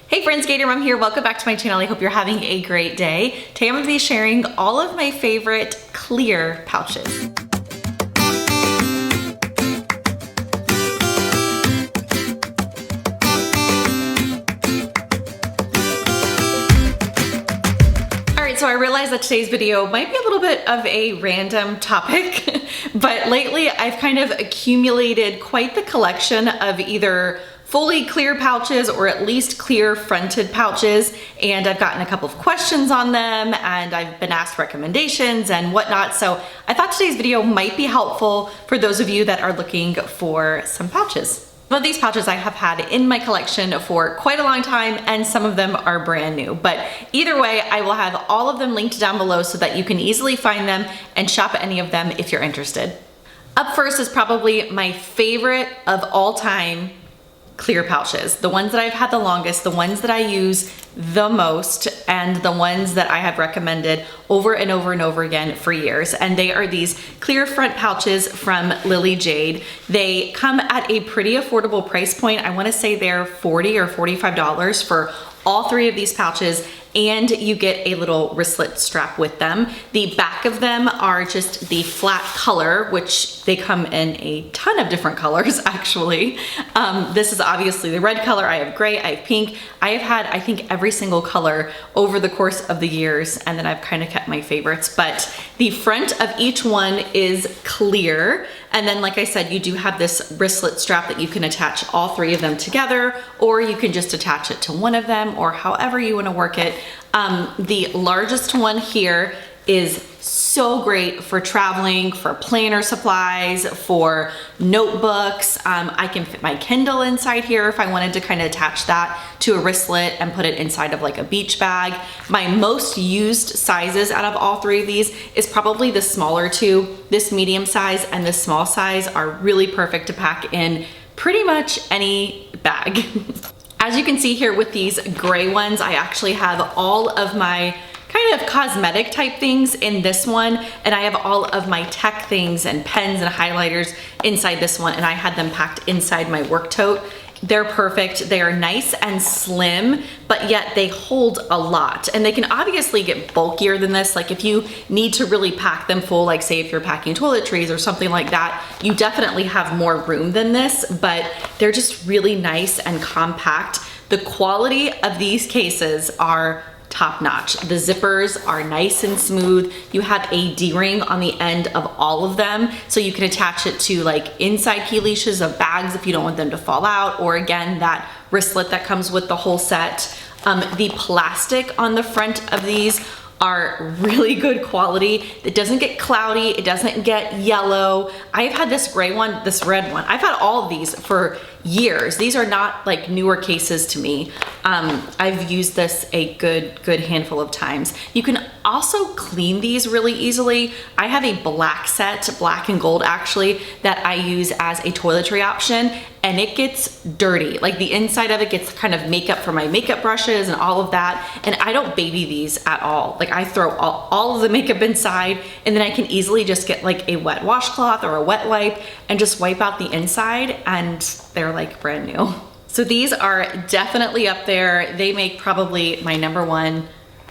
Hey friends, Gator Mom here. Welcome back to my channel. I hope you're having a great day. Today I'm going to be sharing all of my favorite clear pouches. So I realize that today's video might be a little bit of a random topic, but lately I've kind of accumulated quite the collection of either fully clear pouches or at least clear fronted pouches, and I've gotten a couple of questions on them and I've been asked recommendations and whatnot, so I thought today's video might be helpful for those of you that are looking for some pouches. Some of these pouches I have had in my collection for quite a long time, and some of them are brand new. But either way, I will have all of them linked down below so that you can easily find them and shop any of them if you're interested. Up first is probably my favorite of all time clear pouches. The ones that I've had the longest, the ones that I use the most, and the ones that I have recommended over and over and over again for years. And they are these clear front pouches from Lilly Jade. They come at a pretty affordable price point. I wanna say they're $40 or $45 for all three of these pouches, and you get a little wristlet strap with them. The back of them are just the flat color, which they come in a ton of different colors actually. This is obviously the red color. I have gray, I have pink. I have had, I think, every single color over the course of the years, and then I've kind of kept my favorites. But the front of each one is clear, and then like I said, you do have this wristlet strap that you can attach all three of them together, or you can just attach it to one of them, or however you want to work it. The largest one here is so great for traveling, for planner supplies, for notebooks. I can fit my Kindle inside here if I wanted to kind of attach that to a wristlet and put it inside of like a beach bag. My most used sizes out of all three of these is probably the smaller two. This medium size and this small size are really perfect to pack in pretty much any bag. As you can see here with these gray ones, I actually have all of my kind of cosmetic type things in this one, and I have all of my tech things and pens and highlighters inside this one, and I had them packed inside my work tote. They're perfect. They are nice and slim, but yet they hold a lot, and they can obviously get bulkier than this. Like if you need to really pack them full, like say if you're packing toiletries or something like that, you definitely have more room than this, but they're just really nice and compact. The quality of these cases are top notch. The zippers are nice and smooth. You have a D-ring on the end of all of them, so you can attach it to like inside key leashes of bags if you don't want them to fall out, or again, that wristlet that comes with the whole set. The plastic on the front of these are really good quality. It doesn't get cloudy, it doesn't get yellow. I've had this gray one, this red one. I've had all of these for years. These are not like newer cases to me. I've used this a good handful of times. You can also clean these really easily. I have a black set, black and gold actually, that I use as a toiletry option, and it gets dirty. Like the inside of it gets kind of makeup for my makeup brushes and all of that, and I don't baby these at all. Like I throw all of the makeup inside, and then I can easily just get like a wet washcloth or a wet wipe and just wipe out the inside, and they're like brand new. So these are definitely up there. They make probably my #1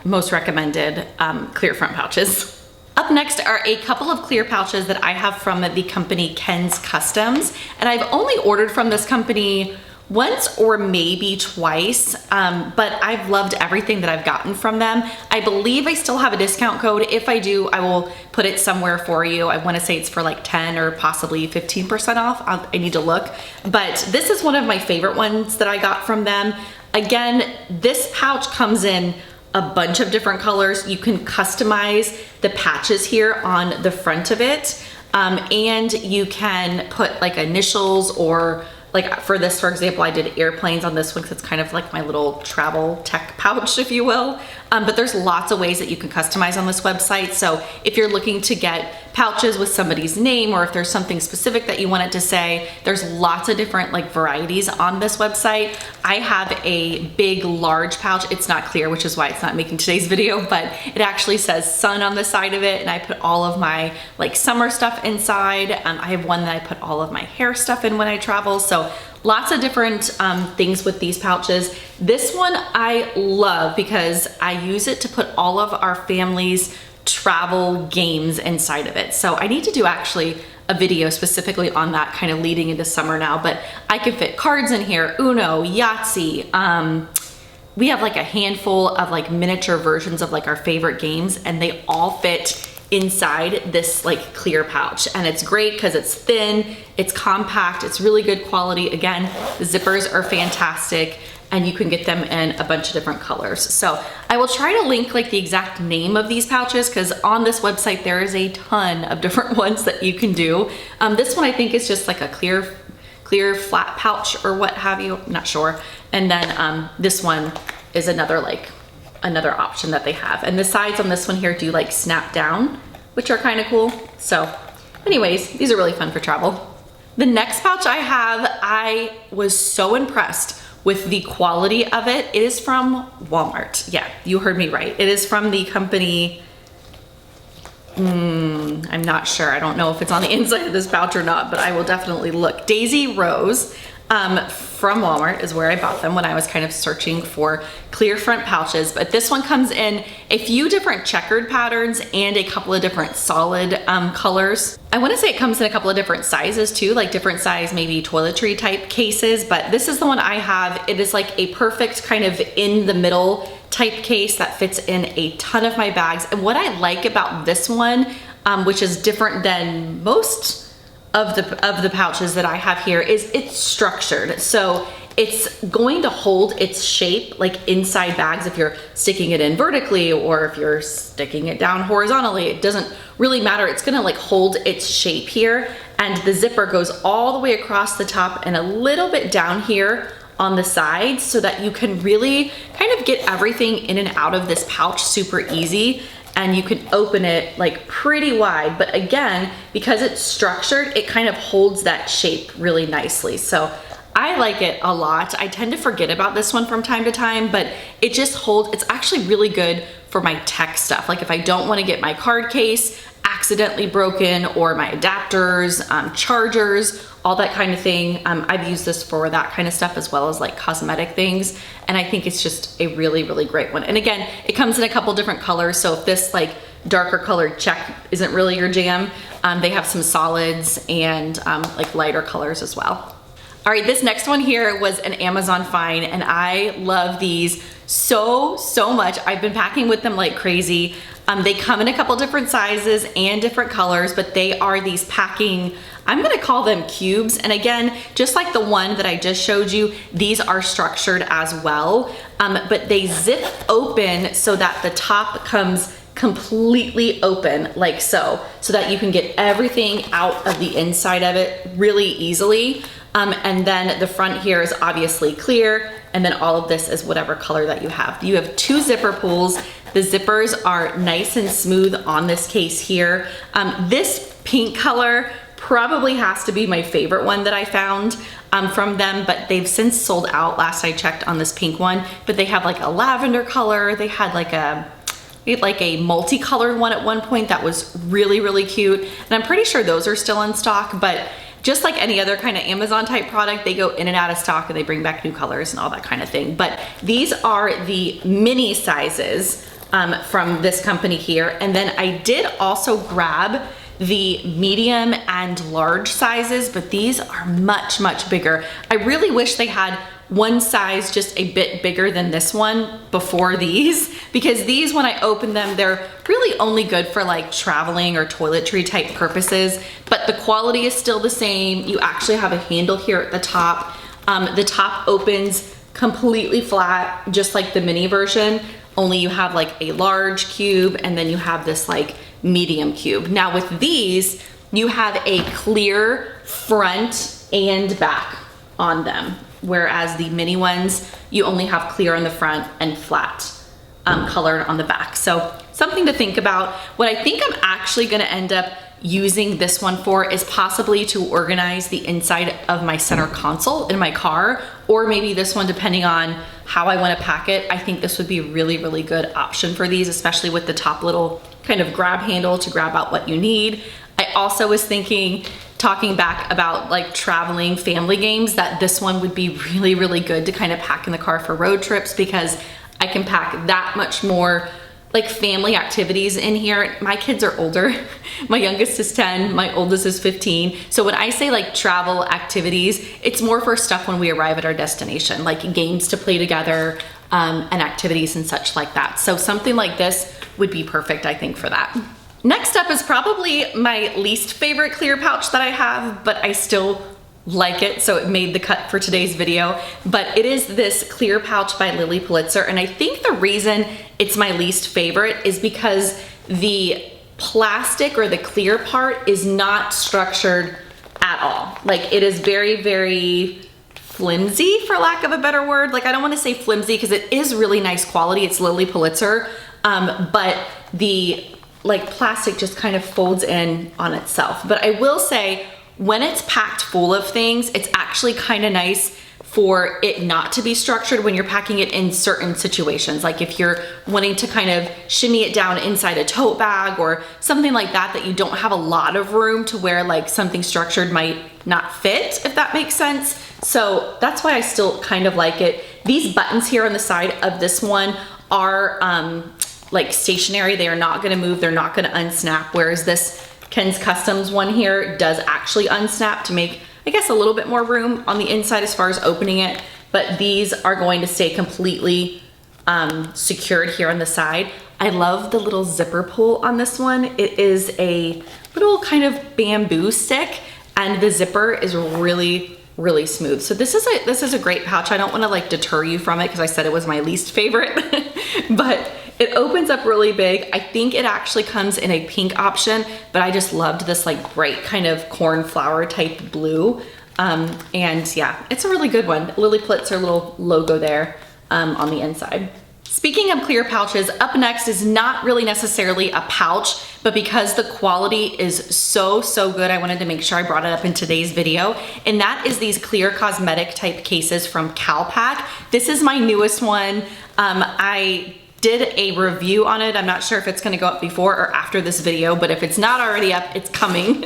most recommended clear front pouches. Up next are a couple of clear pouches that I have from the company Ken's Customs, and I've only ordered from this company once or maybe twice, but I've loved everything that I've gotten from them. I believe I still have a discount code. If I do, I will put it somewhere for you. I wanna say it's for like 10 or possibly 15% off. I need to look, but this is one of my favorite ones that I got from them. Again, this pouch comes in a bunch of different colors. You can customize the patches here on the front of it, and you can put like initials, or like for this, for example, I did airplanes on this one because it's kind of like my little travel tech pouch, if you will. But there's lots of ways that you can customize on this website. So if you're looking to get pouches with somebody's name, or if there's something specific that you want it to say, there's lots of different like varieties on this website. I have a big, large pouch. It's not clear, which is why it's not making today's video, but it actually says sun on the side of it, and I put all of my like summer stuff inside. I have one that I put all of my hair stuff in when I travel. So lots of different things with these pouches. This one I love because I use it to put all of our family's travel games inside of it. So I need to do actually a video specifically on that, kind of leading into summer now, but I can fit cards in here, Uno, Yahtzee. We have like a handful of like miniature versions of like our favorite games, and they all fit inside this like clear pouch. And it's great because it's thin, it's compact, it's really good quality. Again, the zippers are fantastic, and you can get them in a bunch of different colors. So I will try to link like the exact name of these pouches, because on this website there is a ton of different ones that you can do. This one I think is just like a clear flat pouch or what have you, I'm not sure. And then this one is another option that they have. And the sides on this one here do like snap down, which are kind of cool. So anyways, these are really fun for travel. The next pouch I have, I was so impressed with the quality of it. It is from Walmart. Yeah, you heard me right. It is from the company, I'm not sure. I don't know if it's on the inside of this pouch or not, but I will definitely look. Daisy Rose from Walmart is where I bought them when I was kind of searching for clear front pouches. But this one comes in a few different checkered patterns and a couple of different solid colors. I want to say it comes in a couple of different sizes too, like different size, maybe toiletry type cases, but this is the one I have. It is like a perfect kind of in the middle type case that fits in a ton of my bags. And what I like about this one, which is different than most of the pouches that I have here, is it's structured. So it's going to hold its shape like inside bags if you're sticking it in vertically or if you're sticking it down horizontally. It doesn't really matter. It's gonna like hold its shape here, and the zipper goes all the way across the top and a little bit down here on the sides, so that you can really kind of get everything in and out of this pouch super easy. And you can open it like pretty wide, but again, because it's structured, it kind of holds that shape really nicely. So I like it a lot. I tend to forget about this one from time to time, but it just holds, it's actually really good for my tech stuff. Like if I don't want to get my card case accidentally broken, or my adapters, chargers, all that kind of thing. I've used this for that kind of stuff, as well as like cosmetic things. And I think it's just a really, really great one. And again, it comes in a couple different colors. So if this like darker colored check isn't really your jam, they have some solids and like lighter colors as well. All right, this next one here was an Amazon find, and I love these so much. I've been packing with them like crazy. They come in a couple different sizes and different colors, but they are these packing, I'm gonna call them cubes. And again, just like the one that I just showed you, these are structured as well, but they zip open so that the top comes completely open like so that you can get everything out of the inside of it really easily. And then the front here is obviously clear, and then all of this is whatever color that you have. You have two zipper pulls. The zippers are nice and smooth on this case here. This pink color probably has to be my favorite one that I found from them, but they've since sold out last I checked on this pink one. But they have like a lavender color. They had like a multicolored one at one point that was really, really cute. And I'm pretty sure those are still in stock, but just like any other kind of Amazon type product, they go in and out of stock and they bring back new colors and all that kind of thing. But these are the mini sizes from this company here. And then I did also grab the medium and large sizes, but these are much bigger. I really wish they had one size just a bit bigger than this one before these, because these, when I open them, they're really only good for like traveling or toiletry type purposes, but the quality is still the same. You actually have a handle here at the top. The top opens completely flat, just like the mini version, only you have like a large cube and then you have this like medium cube. Now with these, you have a clear front and back on them, whereas the mini ones, you only have clear on the front and flat colored on the back. So something to think about. What I think I'm actually gonna end up using this one for is possibly to organize the inside of my center console in my car, or maybe this one, depending on how I want to pack it. I think this would be a really good option for these, especially with the top little kind of grab handle to grab out what you need. I also was thinking talking back about like traveling family games, that this one would be really, really good to kind of pack in the car for road trips, because I can pack that much more like family activities in here. My kids are older. My youngest is 10, my oldest is 15. So when I say like travel activities, it's more for stuff when we arrive at our destination, like games to play together, and activities and such like that. So something like this would be perfect, I think, for that. Next up is probably my least favorite clear pouch that I have, but I still like it, so it made the cut for today's video. But it is this clear pouch by Lilly Pulitzer, and I think the reason it's my least favorite is because the plastic or the clear part is not structured at all. Like, it is very, very flimsy, for lack of a better word. Like, I don't want to say flimsy because it is really nice quality. It's Lilly Pulitzer, but the like plastic just kind of folds in on itself. But I will say, when it's packed full of things, it's actually kind of nice for it not to be structured when you're packing it in certain situations. Like if you're wanting to kind of shimmy it down inside a tote bag or something like that, that you don't have a lot of room to where like something structured might not fit, if that makes sense. So that's why I still kind of like it. These buttons here on the side of this one are like stationary. They are not gonna move, they're not gonna unsnap, whereas this Ken's Customs one here does actually unsnap to make, I guess, a little bit more room on the inside as far as opening it, but these are going to stay completely secured here on the side. I love the little zipper pull on this one. It is a little kind of bamboo stick, and the zipper is really, really smooth. So this is a great pouch. I don't want to like deter you from it because I said it was my least favorite, but it opens up really big. I think it actually comes in a pink option, but I just loved this like bright kind of cornflower type blue. And yeah, it's a really good one. Lilly Pulitzer little logo there on the inside. Speaking of clear pouches, up next is not really necessarily a pouch, but because the quality is so good, I wanted to make sure I brought it up in today's video. And that is these clear cosmetic type cases from Calpak. This is my newest one. I did a review on it. I'm not sure if it's gonna go up before or after this video, but if it's not already up, it's coming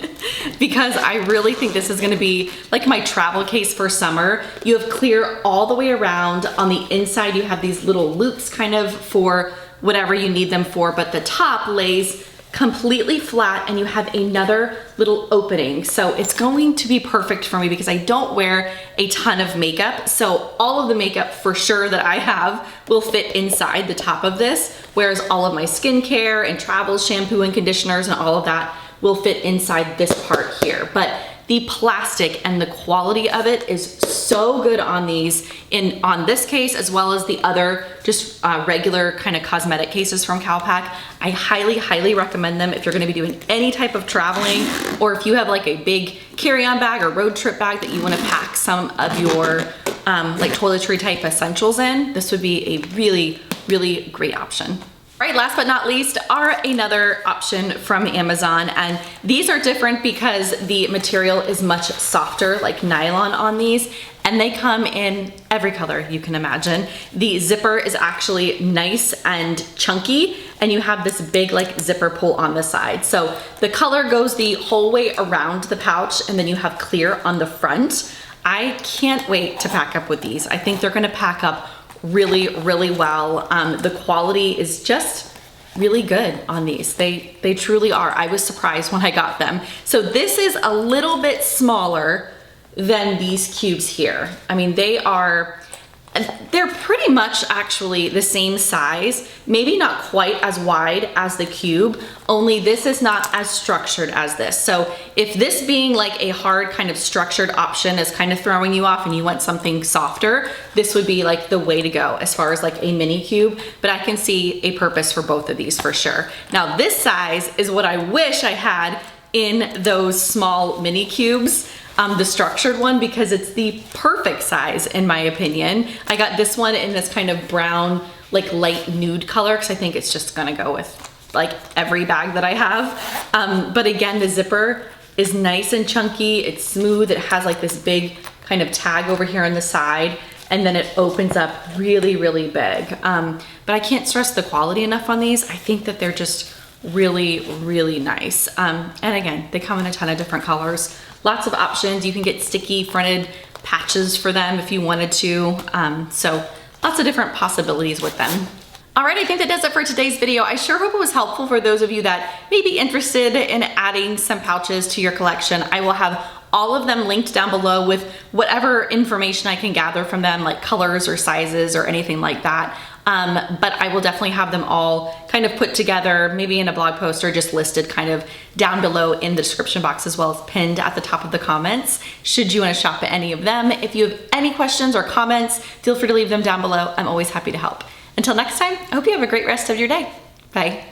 because I really think this is gonna be like my travel case for summer. You have clear all the way around. On the inside, you have these little loops kind of for whatever you need them for, but the top lays completely flat and you have another little opening. So it's going to be perfect for me because I don't wear a ton of makeup. So all of the makeup for sure that I have will fit inside the top of this, whereas all of my skincare and travel shampoo and conditioners and all of that will fit inside this part here. But the plastic and the quality of it is so good on these, on this case, as well as the other just regular kind of cosmetic cases from Calpak. I highly recommend them if you're gonna be doing any type of traveling, or if you have like a big carry-on bag or road trip bag that you wanna pack some of your like toiletry type essentials in. This would be a really great option. All right, last but not least are another option from Amazon, and these are different because the material is much softer, like nylon on these, and they come in every color you can imagine. The zipper is actually nice and chunky, and you have this big like zipper pull on the side. So the color goes the whole way around the pouch, and then you have clear on the front. I can't wait to pack up with these. I think they're gonna pack up really well. The quality is just really good on these. They truly are. I was surprised when I got them. So this is a little bit smaller than these cubes here. I mean, they're pretty much actually the same size, maybe not quite as wide as the cube, only this is not as structured as this. So if this being like a hard kind of structured option is kind of throwing you off and you want something softer, this would be like the way to go as far as like a mini cube, but I can see a purpose for both of these for sure. Now this size is what I wish I had in those small mini cubes. The structured one, because it's the perfect size in my opinion. I got this one in this kind of brown, like light nude color, because I think it's just gonna go with like every bag that I have. But again, the zipper is nice and chunky, it's smooth, it has like this big kind of tag over here on the side, and then it opens up really big. But I can't stress the quality enough on these. I think that they're just really, really nice. And again, they come in a ton of different colors. Lots of options. You can get sticky fronted patches for them if you wanted to. So lots of different possibilities with them. All right, I think that does it for today's video. I sure hope it was helpful for those of you that may be interested in adding some pouches to your collection. I will have all of them linked down below with whatever information I can gather from them, like colors or sizes or anything like that. But I will definitely have them all kind of put together, maybe in a blog post or just listed kind of down below in the description box, as well as pinned at the top of the comments, should you want to shop at any of them. If you have any questions or comments, feel free to leave them down below. I'm always happy to help. Until next time, I hope you have a great rest of your day. Bye.